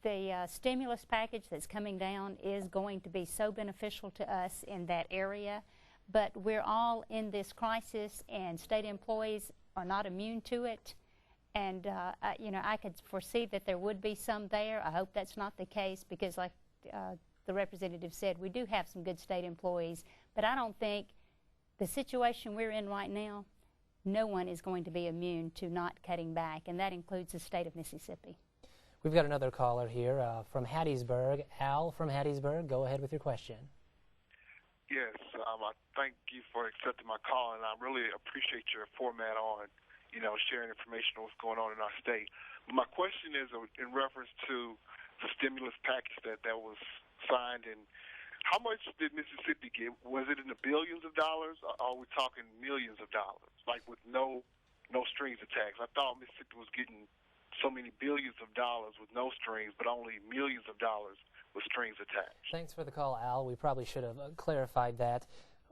the stimulus package that's coming down is going to be so beneficial to us in that area, but we're all in this crisis, and state employees are not immune to it. And you know, I could foresee that there would be some there. I hope that's not the case, because like the representative said, we do have some good state employees, but I don't think the situation we're in right now, no one is going to be immune to not cutting back, and that includes the state of Mississippi. We've got another caller here from Hattiesburg. Al from Hattiesburg, go ahead with your question. Yes, I thank you for accepting my call, and I really appreciate your format on, you know, sharing information on what's going on in our state. My question is in reference to the stimulus package that was signed, and how much did Mississippi get? Was it in the billions of dollars, or are we talking millions of dollars, like with no strings attached? I thought Mississippi was getting so many billions of dollars with no strings, but only millions of dollars with strings attached. Thanks for the call, Al. We probably should have clarified that.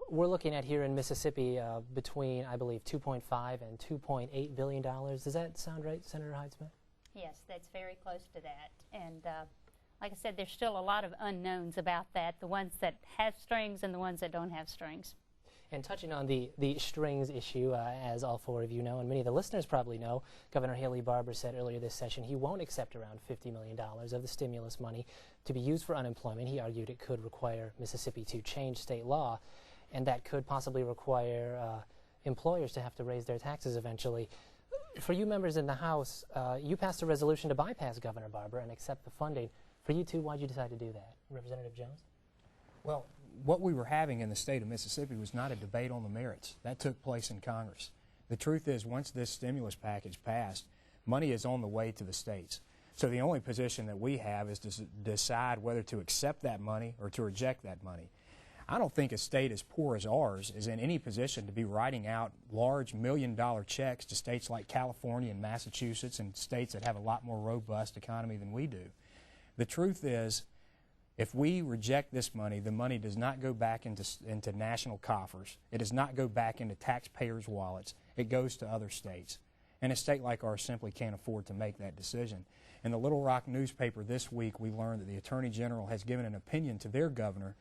We're looking at here in Mississippi between, I believe, $2.5 and $2.8 billion. Does that sound right, Senator Hyde-Smith? Yes, that's very close to that. And like I said, there's still a lot of unknowns about that, the ones that have strings and the ones that don't have strings. And touching on the strings issue, as all four of you know, and many of the listeners probably know, Governor Haley Barbour said earlier this session he won't accept around $50 million of the stimulus money to be used for unemployment. He argued it could require Mississippi to change state law, and that could possibly require employers to have to raise their taxes eventually. For you members in the House, you passed a resolution to bypass Governor Barbour and accept the funding. For you two, why did you decide to do that? Representative Jones? Well, what we were having in the state of Mississippi was not a debate on the merits. That took place in Congress. The truth is, once this stimulus package passed, money is on the way to the states. So the only position that we have is to decide whether to accept that money or to reject that money. I don't think a state as poor as ours is in any position to be writing out large million-dollar checks to states like California and Massachusetts and states that have a lot more robust economy than we do. The truth is, if we reject this money, the money does not go back into national coffers. It does not go back into taxpayers' wallets. It goes to other states. And a state like ours simply can't afford to make that decision. In the Little Rock newspaper this week, we learned that the Attorney General has given an opinion to their governor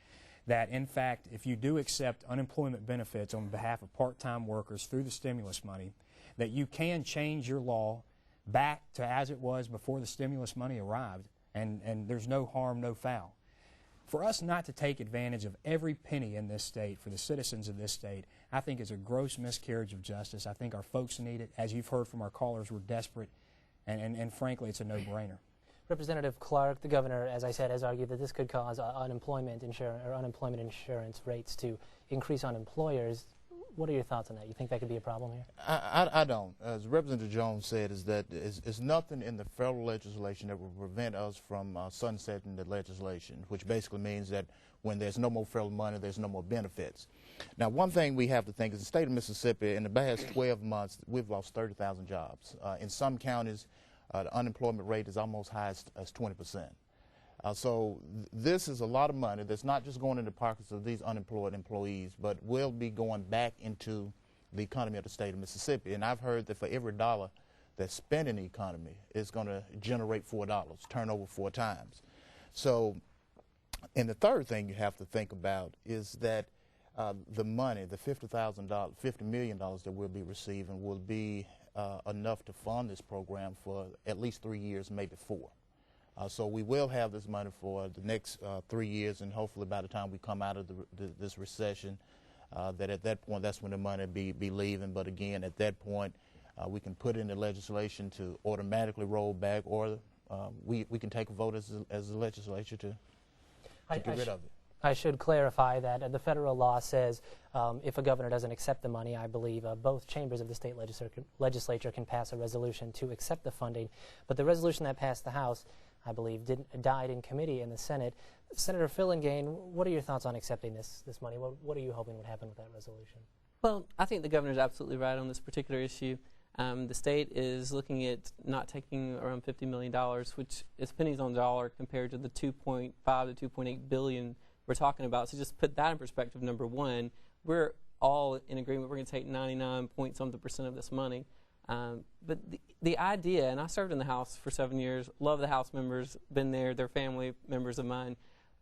that, in fact, if you do accept unemployment benefits on behalf of part-time workers through the stimulus money, that you can change your law back to as it was before the stimulus money arrived, and there's no harm, no foul. For us not to take advantage of every penny in this state for the citizens of this state, I think is a gross miscarriage of justice. I think our folks need it. As you've heard from our callers, we're desperate, and frankly, it's a no-brainer. Representative Clark, the governor, as I said, has argued that this could cause unemployment insurance rates to increase on employers. What are your thoughts on that? You think that could be a problem here? I don't. As Representative Jones said, is that it's nothing in the federal legislation that will prevent us from sunsetting the legislation, which basically means that when there's no more federal money, there's no more benefits. Now, one thing we have to think is the state of Mississippi, in the past 12 months, we've lost 30,000 jobs. In some counties, the unemployment rate is almost high as 20%. So this is a lot of money that's not just going into the pockets of these unemployed employees, but will be going back into the economy of the state of Mississippi. And I've heard that for every dollar that's spent in the economy, it's going to generate $4, turn over 4 times. So, and the third thing you have to think about is that the money, the $50 million that we'll be receiving will be enough to fund this program for at least 3 years, maybe 4. So we will have this money for the next 3 years, and hopefully by the time we come out of this recession, that at that point, that's when the money be leaving. But again, at that point, we can put in the legislation to automatically roll back, or we can take a vote as the legislature to get rid of it. I should clarify that the federal law says if a governor doesn't accept the money, I believe both chambers of the state legislature can pass a resolution to accept the funding. But the resolution that passed the House, I believe, died in committee in the Senate. Senator Filligane, what are your thoughts on accepting this money? What are you hoping would happen with that resolution? Well, I think the governor's absolutely right on this particular issue. The state is looking at not taking around $50 million, which is pennies on the dollar compared to the $2.5 to $2.8 billion we're talking about. So just put that in perspective, number one, we're all in agreement we're going to take 99 point something % of this money. But the idea, and I served in the House for 7 years, love the House members, been there, they're family members of mine.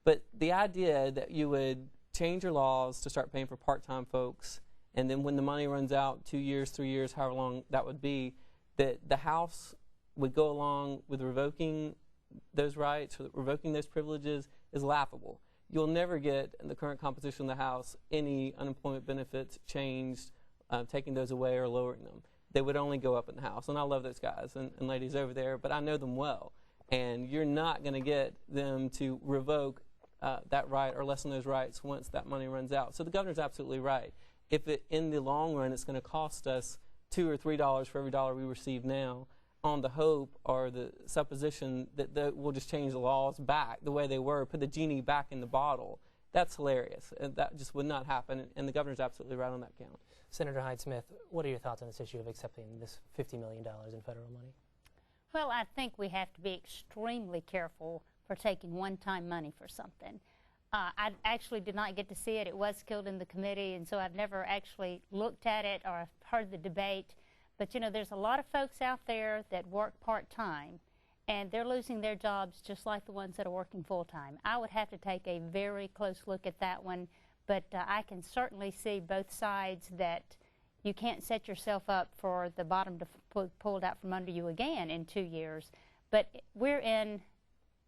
But the idea that you would change your laws to start paying for part-time folks, and then when the money runs out, 2 years, 3 years, however long that would be, that the House would go along with revoking those rights, or revoking those privileges, is laughable. You'll never get, in the current composition of the House, any unemployment benefits changed, taking those away or lowering them. They would only go up in the House. And I love those guys and ladies over there, but I know them well. And you're not going to get them to revoke that right or lessen those rights once that money runs out. So the governor's absolutely right. If in the long run it's going to cost us $2 or $3 for every dollar we receive now, on the hope or the supposition that we'll just change the laws back the way they were, put the genie back in the bottle, that's hilarious. And that just would not happen, and the governor's absolutely right on that count. Senator Hyde-Smith, what are your thoughts on this issue of accepting this $50 million in federal money? Well, I think we have to be extremely careful for taking one-time money for something. I actually did not get to see it. It was killed in the committee, and so I've never actually looked at it or heard the debate. But, you know, there's a lot of folks out there that work part-time, and they're losing their jobs just like the ones that are working full-time. I would have to take a very close look at that one, but I can certainly see both sides that you can't set yourself up for the bottom to pulled out from under you again in 2 years. But we're in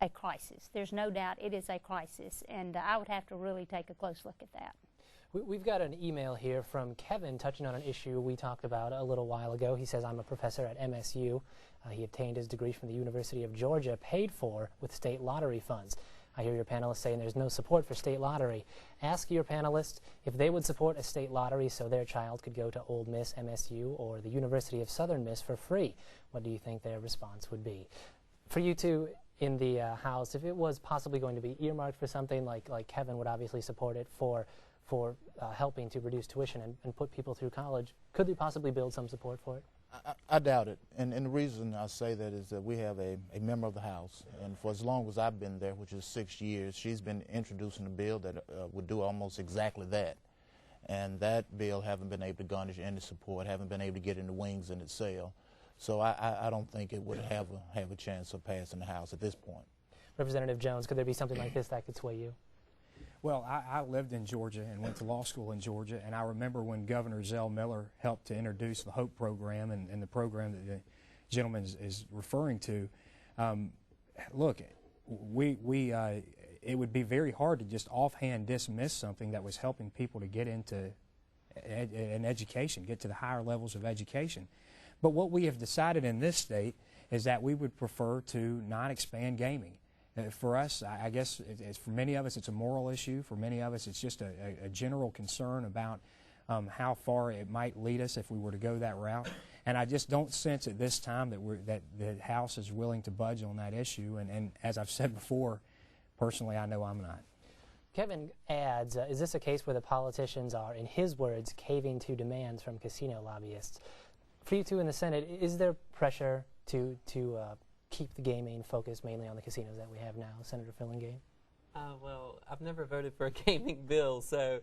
a crisis. There's no doubt it is a crisis, and I would have to really take a close look at that. We've got an email here from Kevin touching on an issue we talked about a little while ago. He says, I'm a professor at MSU. He obtained his degree from the University of Georgia, paid for with state lottery funds. I hear your panelists saying there's no support for state lottery. Ask your panelists if they would support a state lottery so their child could go to Ole Miss, MSU, or the University of Southern Miss for free. What do you think their response would be? For you two in the House, if it was possibly going to be earmarked for something like Kevin would obviously support it for helping to reduce tuition and put people through college, could they possibly build some support for it? I doubt it. And the reason I say that is that we have a member of the House, and for as long as I've been there, which is 6 years, she's been introducing a bill that would do almost exactly that. And that bill haven't been able to garnish any support, haven't been able to get in the wings in its cell. So I don't think it would have a chance of passing the House at this point. Representative Jones, could there be something like this that could sway you? Well, I lived in Georgia and went to law school in Georgia, and I remember when Governor Zell Miller helped to introduce the HOPE program and the program that the gentleman is referring to. Look, it would be very hard to just offhand dismiss something that was helping people to get into an education, get to the higher levels of education. But what we have decided in this state is that we would prefer to not expand gaming. For us, I guess, for many of us, it's a moral issue. For many of us, it's just a general concern about how far it might lead us if we were to go that route. And I just don't sense at this time that the House is willing to budge on that issue. And as I've said before, personally, I know I'm not. Kevin adds, is this a case where the politicians are, in his words, caving to demands from casino lobbyists? For you two in the Senate, is there pressure to keep the gaming focused mainly on the casinos that we have now, Senator Filligane? Well, I've never voted for a gaming bill, so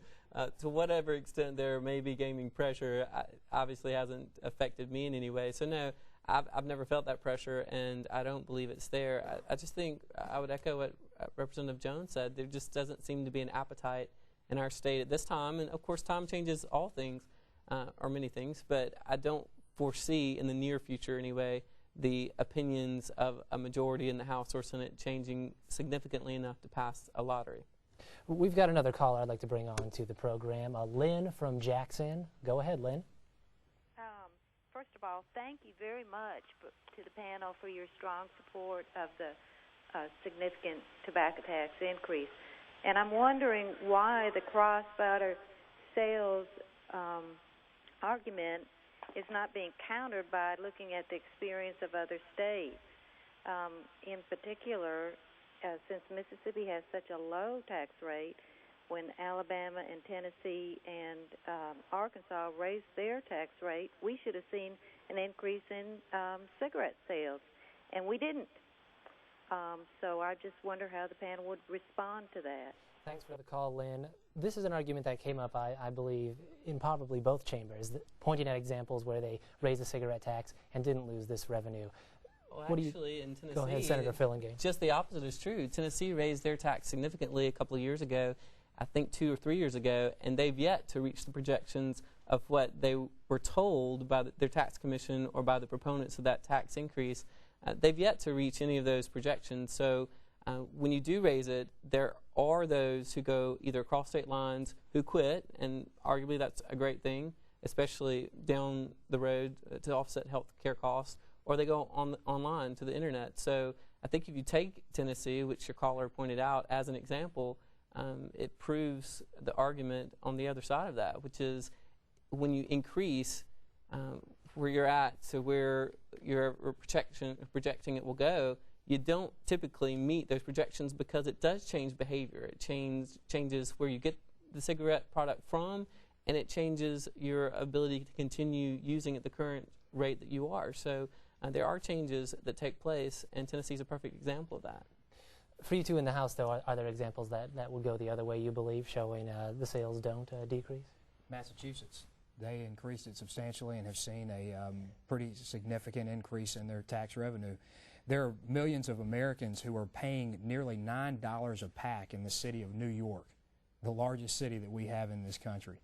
to whatever extent there may be gaming pressure, obviously hasn't affected me in any way. So no, I've never felt that pressure, and I don't believe it's there. I just think I would echo what Representative Jones said. There just doesn't seem to be an appetite in our state at this time, and of course time changes all things, or many things, but I don't foresee in the near future anyway the opinions of a majority in the House or Senate changing significantly enough to pass a lottery. We've got another caller I'd like to bring on to the program, Lynn from Jackson. Go ahead, Lynn. First of all, thank you very much to the panel for your strong support of the significant tobacco tax increase. And I'm wondering why the cross-border sales argument is not being countered by looking at the experience of other states. In particular, since Mississippi has such a low tax rate, when Alabama and Tennessee and Arkansas raised their tax rate, we should have seen an increase in cigarette sales, and we didn't. So I just wonder how the panel would respond to that. Thanks for the call, Lynn. This is an argument that came up, I believe, in probably both chambers, pointing at examples where they raised the cigarette tax and didn't lose this revenue. Well, What actually, in Tennessee, go ahead, Senator Filligane. Just the opposite is true. Tennessee raised their tax significantly a couple of years ago, I think 2 or 3 years ago, and they've yet to reach the projections of what they were told by their tax commission or by the proponents of that tax increase. They've yet to reach any of those projections. So when you do raise it, there are those who go either across state lines who quit, and arguably that's a great thing, especially down the road to offset health care costs, or they go online to the internet. So I think if you take Tennessee, which your caller pointed out, as an example, it proves the argument on the other side of that, which is when you increase where you're at to where your projecting it will go, you don't typically meet those projections because it does change behavior. It changes where you get the cigarette product from, and it changes your ability to continue using at the current rate that you are. So there are changes that take place, and Tennessee is a perfect example of that. For you two in the House, though, are there examples that would go the other way, you believe, showing the sales don't decrease? Massachusetts. They increased it substantially and have seen a pretty significant increase in their tax revenue. There are millions of Americans who are paying nearly $9 a pack in the city of New York, the largest city that we have in this country.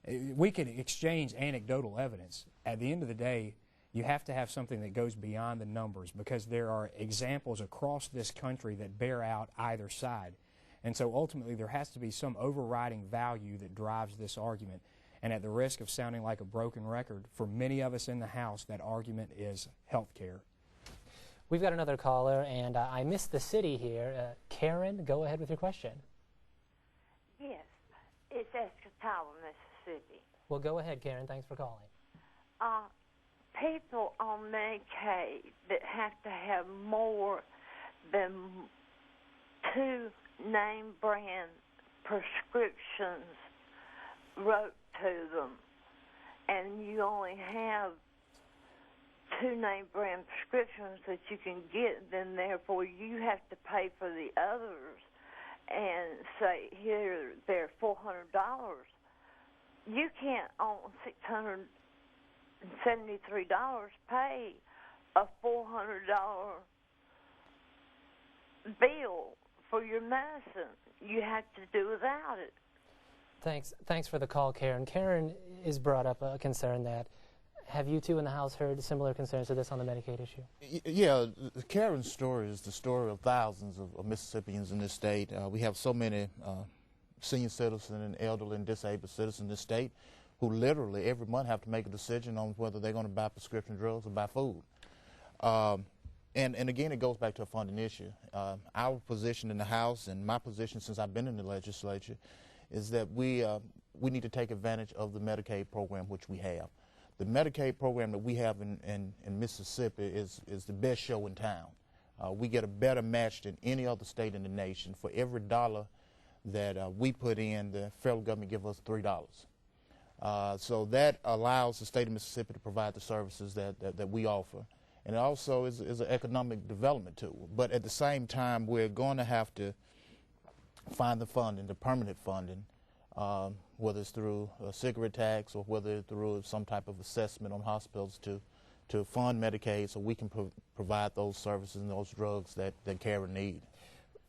We could exchange anecdotal evidence. At the end of the day, you have to have something that goes beyond the numbers, because there are examples across this country that bear out either side. And so ultimately there has to be some overriding value that drives this argument. And at the risk of sounding like a broken record, for many of us in the House, that argument is health care. We've got another caller, and I missed the city here. Karen, go ahead with your question. Yes, it's Escataway, Mississippi. Well, go ahead, Karen. Thanks for calling. People on Medicaid that have to have more than 2 name brand prescriptions wrote to them, and you only have 2 name brand prescriptions that you can get, then therefore you have to pay for the others, and say, here, they're $400. You can't, on $673, pay a $400 bill for your medicine. You have to do without it. Thanks for the call, Karen. Karen has brought up a concern that, have you two in the House heard similar concerns to this on the Medicaid issue? Yeah, Karen's story is the story of thousands of Mississippians in this state. We have so many senior citizens and elderly and disabled citizens in this state who literally every month have to make a decision on whether they're going to buy prescription drugs or buy food. And again, it goes back to a funding issue. Our position in the House, and my position since I've been in the legislature, is that we need to take advantage of the Medicaid program which we have. The Medicaid program that we have in Mississippi is the best show in town. We get a better match than any other state in the nation. For every dollar that we put in, the federal government gives us $3. So that allows the state of Mississippi to provide the services that we offer. And it also is an economic development tool. But at the same time, we're going to have to find the funding, the permanent funding, whether it's through a cigarette tax or whether it's through some type of assessment on hospitals to fund Medicaid so we can provide those services and those drugs that Karen need.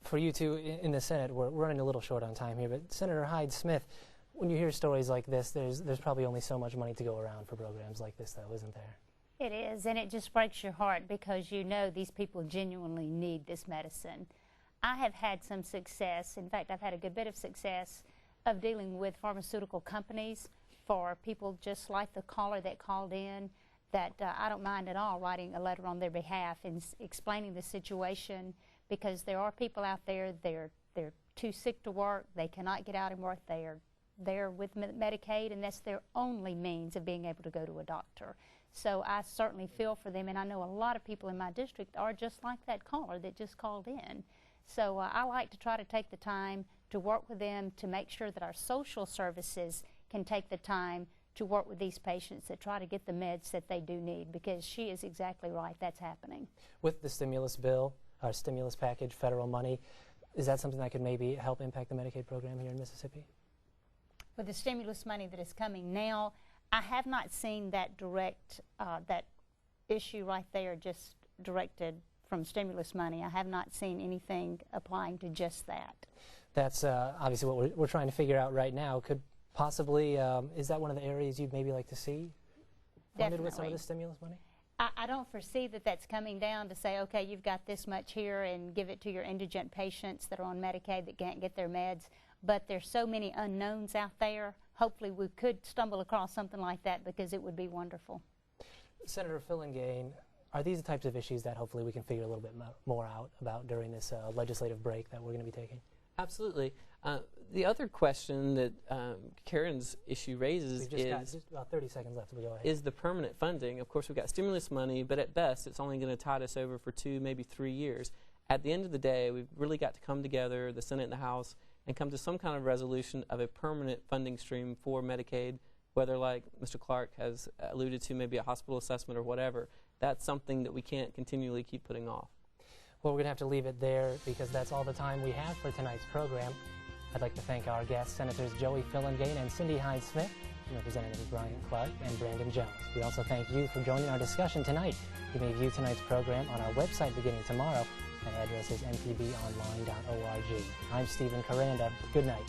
For you two in the Senate, we're running a little short on time here, but Senator Hyde-Smith, when you hear stories like this, there's probably only so much money to go around for programs like this, though, isn't there? It is, and it just breaks your heart because you know these people genuinely need this medicine. I have had some success. In fact, I've had a good bit of success of dealing with pharmaceutical companies for people just like the caller that called in, that I don't mind at all writing a letter on their behalf and explaining the situation, because there are people out there, they're too sick to work, they cannot get out and work, they're with Medicaid, and that's their only means of being able to go to a doctor. So I certainly feel for them, and I know a lot of people in my district are just like that caller that just called in. So I like to try to take the time to work with them to make sure that our social services can take the time to work with these patients that try to get the meds that they do need, because she is exactly right, that's happening. With the stimulus bill, our stimulus package, federal money, Is that something that could maybe help impact the Medicaid program here in Mississippi? With the stimulus money that is coming now, I have not seen that direct, that issue right there just directed from stimulus money. I have not seen anything applying to just that. That's obviously what we're trying to figure out right now. Could possibly, is that one of the areas you'd maybe like to see funded with some of the stimulus money? I don't foresee that that's coming down to say, okay, you've got this much here and give it to your indigent patients that are on Medicaid that can't get their meds. But there's so many unknowns out there. Hopefully we could stumble across something like that, because it would be wonderful. Senator Filligane, are these the types of issues that hopefully we can figure a little bit more out about during this legislative break that we're going to be taking? Absolutely. The other question that Karen's issue raises We've got just about 30 seconds left, so we'll go ahead. Is the permanent funding. Of course, we've got stimulus money, but at best it's only going to tide us over for 2, maybe 3 years. At the end of the day, we've really got to come together, the Senate and the House, and come to some kind of resolution of a permanent funding stream for Medicaid, whether, like Mr. Clark has alluded to, maybe a hospital assessment or whatever. That's something that we can't continually keep putting off. Well, we're going to have to leave it there, because that's all the time we have for tonight's program. I'd like to thank our guests, Senators Joey Filligane and Cindy Hyde-Smith, and Representatives Bryant Clark and Brandon Jones. We also thank you for joining our discussion tonight. You may view tonight's program on our website beginning tomorrow. That address is mpbonline.org. I'm Stephen Caranda. Good night.